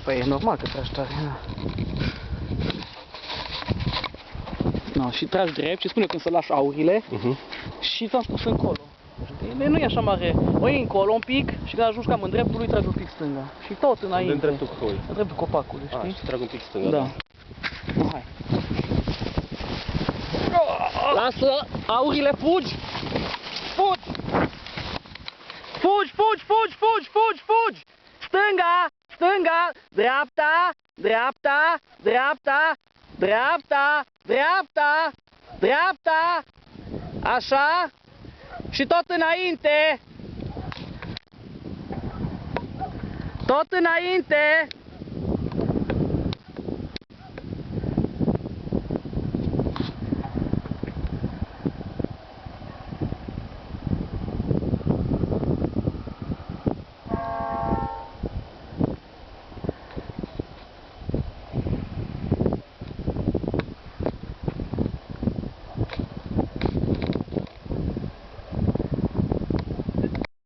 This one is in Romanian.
Păi e normal că tragi tare, da. No, și tragi drept și spune când să lași aurile și ți-am spus încolo. Știi? Nu e așa mare. O iei încolo un pic și când ajungi cam în dreptul lui tragi un pic stânga. Și tot înainte. În dreptul cui? În dreptul copacului, știi? Și trag un pic stânga. Da. Hai. Lasă aurile, fugi! Fugi! Fugi, fugi, fugi, fugi, fugi, fugi! Stânga, stânga, dreapta, dreapta, dreapta, dreapta, dreapta, dreapta, așa, și tot înainte, tot înainte.